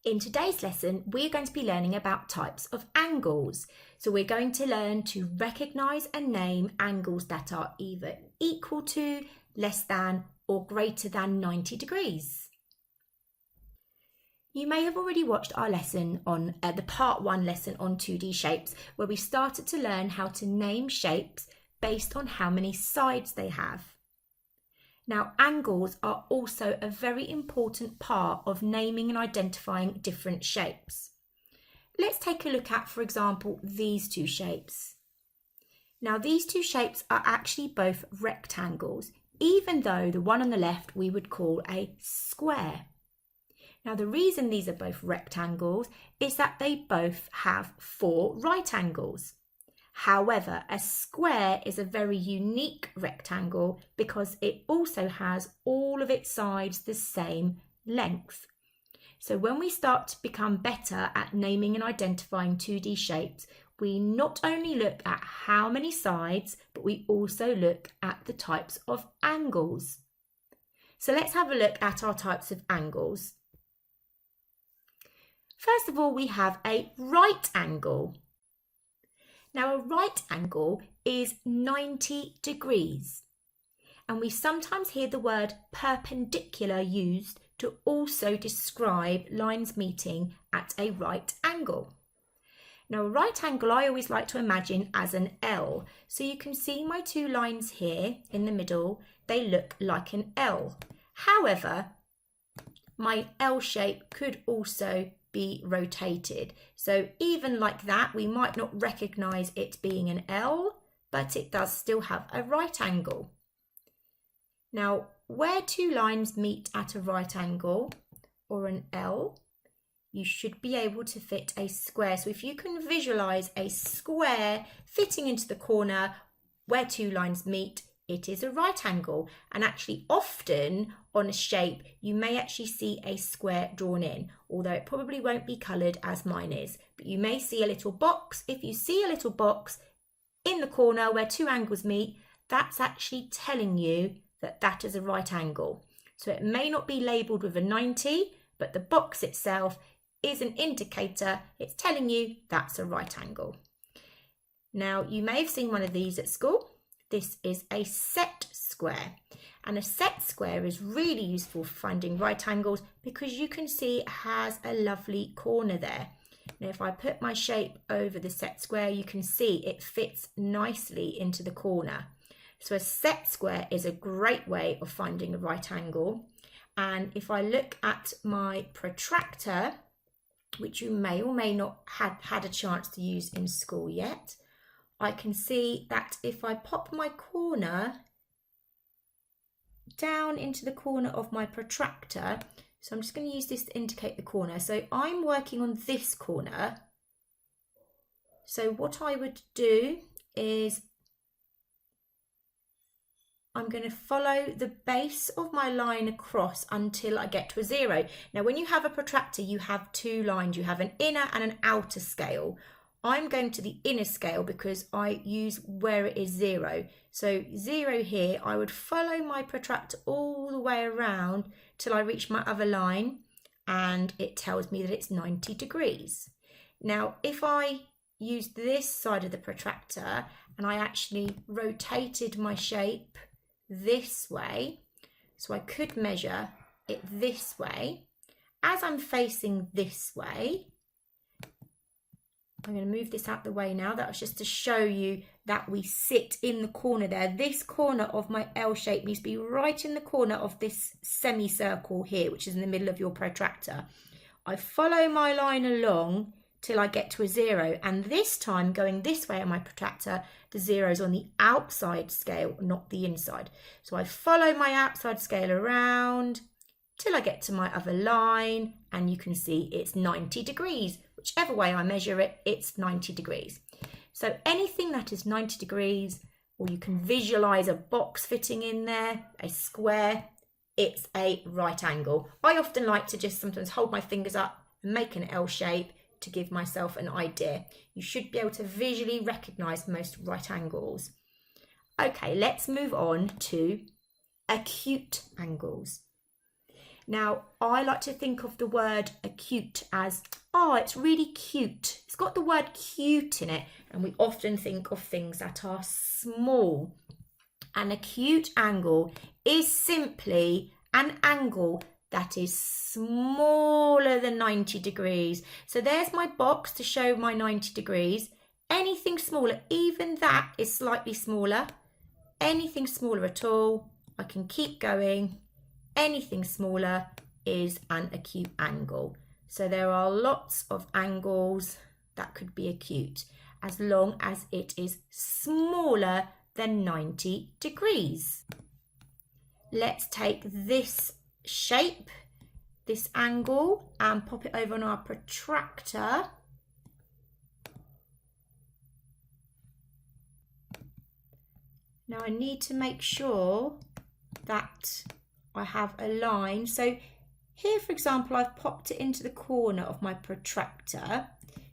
In today's lesson, we're going to be learning about types of angles. So we're going to learn to recognise and name angles that are either equal to, less than, or greater than 90 degrees. You may have already watched our lesson on the part 1 lesson on 2D shapes, where we started to learn how to name shapes based on how many sides they have. Now, angles are also a very important part of naming and identifying different shapes. Let's take a look at, for example, these two shapes. Now, these two shapes are actually both rectangles, even though the one on the left we would call a square. Now, the reason these are both rectangles is that they both have 4 right angles. However, a square is a very unique rectangle because it also has all of its sides the same length. So when we start to become better at naming and identifying 2D shapes, we not only look at how many sides, but we also look at the types of angles. So let's have a look at our types of angles. First of all, we have a right angle. Now, a right angle is 90 degrees, and we sometimes hear the word perpendicular used to also describe lines meeting at a right angle. Now, a right angle I always like to imagine as an L. So you can see my 2 lines here in the middle, they look like an L. However, my L shape could also be rotated. So even like that, we might not recognise it being an L, but it does still have a right angle. Now, where 2 lines meet at a right angle or an L, you should be able to fit a square. So if you can visualise a square fitting into the corner where 2 lines meet, it is a right angle. And actually often on a shape, you may actually see a square drawn in, although it probably won't be coloured as mine is. But you may see a little box. If you see a little box in the corner where 2 angles meet, that's actually telling you that that is a right angle. So it may not be labelled with a 90, but the box itself is an indicator. It's telling you that's a right angle. Now, you may have seen one of these at school. This is a set square, and a set square is really useful for finding right angles because you can see it has a lovely corner there. Now, if I put my shape over the set square, you can see it fits nicely into the corner. So a set square is a great way of finding a right angle. And if I look at my protractor, which you may or may not have had a chance to use in school yet, I can see that if I pop my corner down into the corner of my protractor, so I'm just going to use this to indicate the corner. So I'm working on this corner. So what I would do is I'm going to follow the base of my line across until I get to a 0. Now, when you have a protractor, you have 2 lines. You have an inner and an outer scale. I'm going to the inner scale because I use where it is 0. So 0 here, I would follow my protractor all the way around till I reach my other line, and it tells me that it's 90 degrees. Now, if I use this side of the protractor and I actually rotated my shape this way, so I could measure it this way, as I'm facing this way, I'm going to move this out the way now. That was just to show you that we sit in the corner there. This corner of my L shape needs to be right in the corner of this semicircle here, which is in the middle of your protractor. I follow my line along till I get to a 0. And this time, going this way on my protractor, the 0 is on the outside scale, not the inside. So I follow my outside scale around till I get to my other line, and you can see it's 90 degrees. Whichever way I measure it, it's 90 degrees. So anything that is 90 degrees, or you can visualize a box fitting in there, a square, it's a right angle. I often like to just sometimes hold my fingers up and make an L shape to give myself an idea. You should be able to visually recognize most right angles. Okay, let's move on to acute angles. Now, I like to think of the word acute as, oh, it's really cute. It's got the word cute in it, and we often think of things that are small. An acute angle is simply an angle that is smaller than 90 degrees. So there's my box to show my 90 degrees. Anything smaller, even that is slightly smaller. Anything smaller at all, I can keep going. Anything smaller is an acute angle. So there are lots of angles that could be acute as long as it is smaller than 90 degrees. Let's take this shape, this angle, and pop it over on our protractor. Now I need to make sure that I have a line. So here, for example, I've popped it into the corner of my protractor.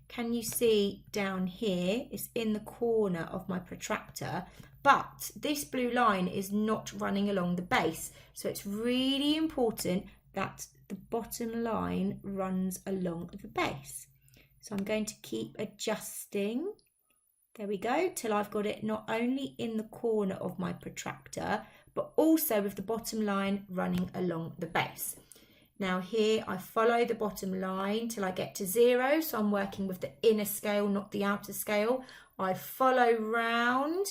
Can you see down here? It's in the corner of my protractor, but this blue line is not running along the base. So it's really important that the bottom line runs along the base. So I'm going to keep adjusting. There we go, till I've got it not only in the corner of my protractor, but also with the bottom line running along the base. Now here I follow the bottom line till I get to 0. So I'm working with the inner scale, not the outer scale. I follow round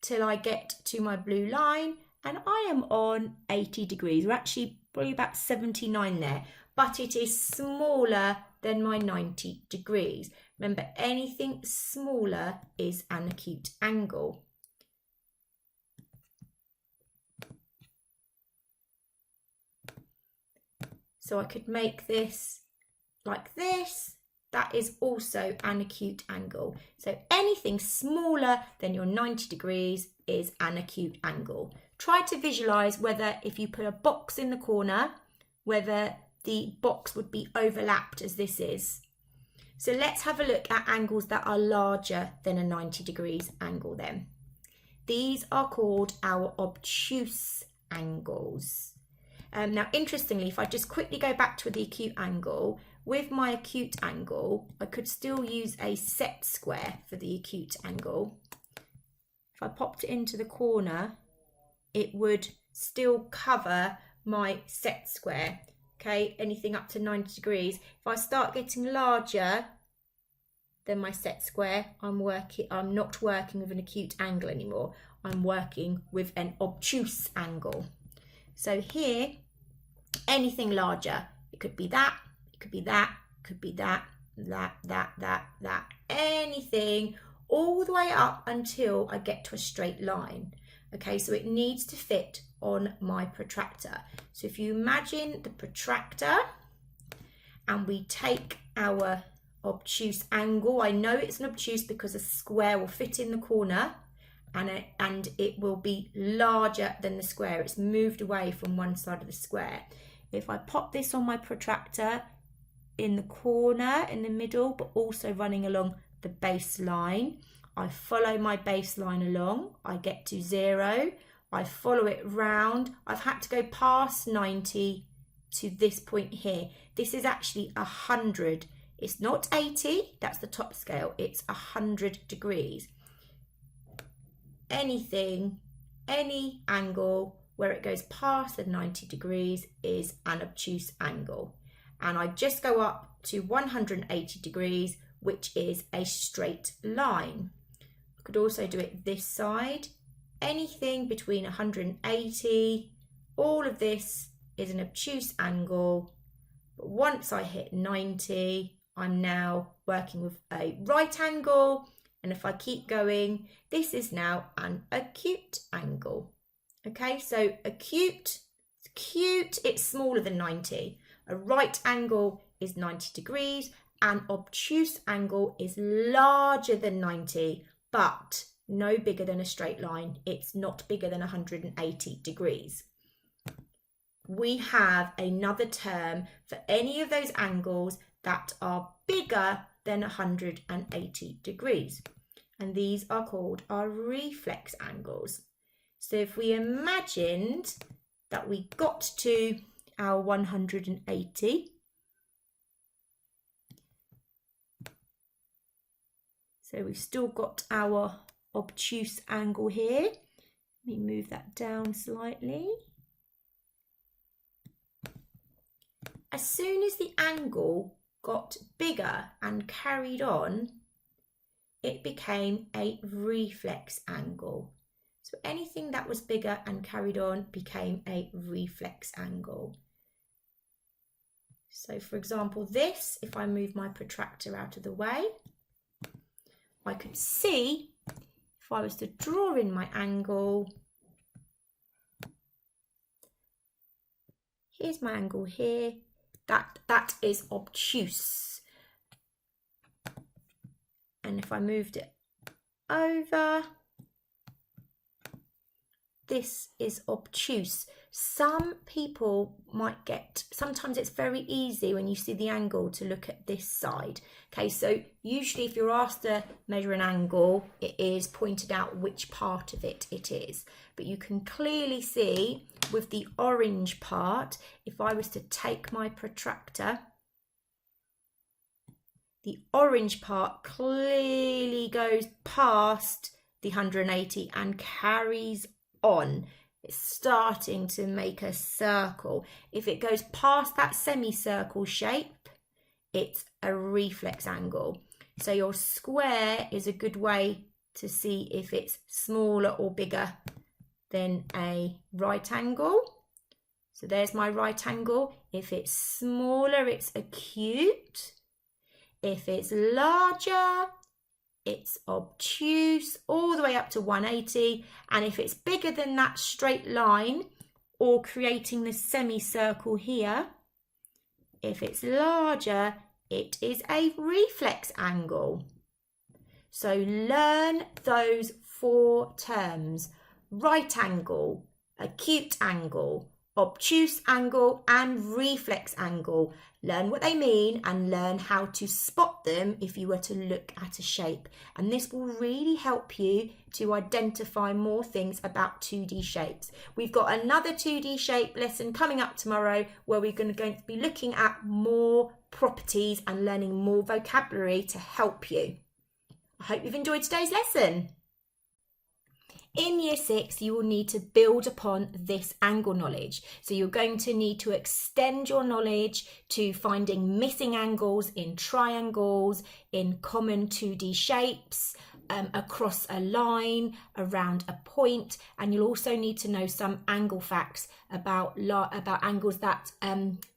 till I get to my blue line, and I am on 80 degrees. We're actually probably about 79 there, but it is smaller than my 90 degrees. Remember, anything smaller is an acute angle. So I could make this like this. That is also an acute angle. So anything smaller than your 90 degrees is an acute angle. Try to visualize whether if you put a box in the corner, whether the box would be overlapped as this is. So let's have a look at angles that are larger than a 90 degrees angle then. These are called our obtuse angles. Now, interestingly, if I just quickly go back to the acute angle, with my acute angle, I could still use a set square for the acute angle. If I popped it into the corner, it would still cover my set square. Okay, anything up to 90 degrees. If I start getting larger than my set square, I'm not working with an acute angle anymore. I'm working with an obtuse angle. So here, anything larger, it could be that, it could be that, it could be that, that, anything all the way up until I get to a straight line. Okay, so it needs to fit on my protractor. So if you imagine the protractor and we take our obtuse angle, I know it's an obtuse because a square will fit in the corner and it will be larger than the square. It's moved away from one side of the square. If I pop this on my protractor in the corner, in the middle, but also running along the baseline, I follow my baseline along, I get to 0, I follow it round. I've had to go past 90 to this point here. This is actually 100. It's not 80, that's the top scale, it's 100 degrees. Anything, any angle where it goes past the 90 degrees is an obtuse angle. And I just go up to 180 degrees, which is a straight line. I could also do it this side. Anything between 180, all of this is an obtuse angle. But once I hit 90, I'm now working with a right angle. And if I keep going, this is now an acute angle. Okay, so acute, it's smaller than 90. A right angle is 90 degrees. An obtuse angle is larger than 90, but no bigger than a straight line. It's not bigger than 180 degrees. We have another term for any of those angles that are bigger than 180 degrees. And these are called our reflex angles. So if we imagined that we got to our 180. So we've still got our obtuse angle here. Let me move that down slightly. As soon as the angle got bigger and carried on, it became a reflex angle. So anything that was bigger and carried on became a reflex angle. So for example, this, if I move my protractor out of the way, I could see, if I was to draw in my angle, here's my angle here, that is obtuse. And if I moved it over, this is obtuse. Some people might get, sometimes it's very easy when you see the angle to look at this side. Okay, so usually if you're asked to measure an angle, it is pointed out which part of it it is. But you can clearly see with the orange part, if I was to take my protractor, the orange part clearly goes past the 180 and carries on. It's starting to make a circle. If it goes past that semicircle shape, it's a reflex angle. So your square is a good way to see if it's smaller or bigger than a right angle. So there's my right angle. If it's smaller, it's acute. If it's larger, it's obtuse, all the way up to 180. And if it's bigger than that straight line or creating the semicircle here, if it's larger, it is a reflex angle. So learn those 4 terms: right angle, acute angle, obtuse angle and reflex angle. Learn what they mean and learn how to spot them if you were to look at a shape. And this will really help you to identify more things about 2D shapes. We've got another 2D shape lesson coming up tomorrow where we're going to be looking at more properties and learning more vocabulary to help you. I hope you've enjoyed today's lesson. In Year 6, you will need to build upon this angle knowledge. So you're going to need to extend your knowledge to finding missing angles in triangles, in common 2D shapes, across a line, around a point, and you'll also need to know some angle facts about angles that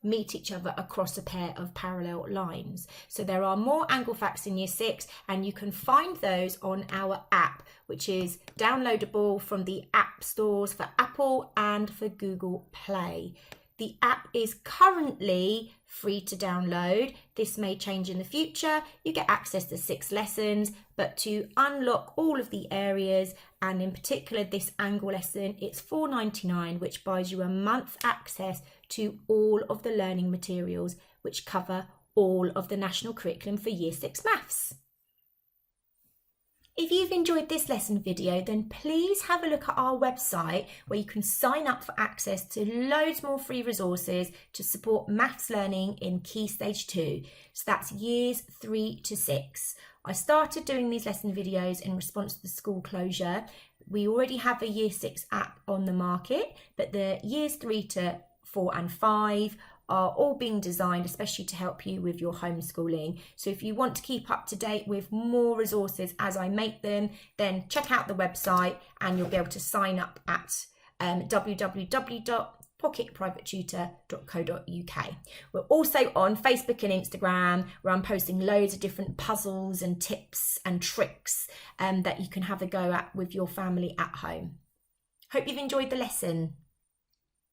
meet each other across a pair of parallel lines. So there are more angle facts in Year 6, and you can find those on our app, which is downloadable from the app stores for Apple and for Google Play. The app is currently free to download. This may change in the future. You get access to 6 lessons, but to unlock all of the areas, and in particular this angle lesson, it's $4.99, which buys you a month access to all of the learning materials which cover all of the national curriculum for Year 6 maths. If you've enjoyed this lesson video, then please have a look at our website where you can sign up for access to loads more free resources to support maths learning in Key Stage 2. So that's Years 3 to 6. I started doing these lesson videos in response to the school closure. We already have a Year 6 app on the market, but the Years 3 to 4 and 5 are all being designed especially to help you with your homeschooling. So if you want to keep up to date with more resources as I make them, then check out the website and you'll be able to sign up at www.pocketprivatetutor.co.uk. We're also on Facebook and Instagram, where I'm posting loads of different puzzles and tips and tricks that you can have a go at with your family at home. Hope you've enjoyed the lesson.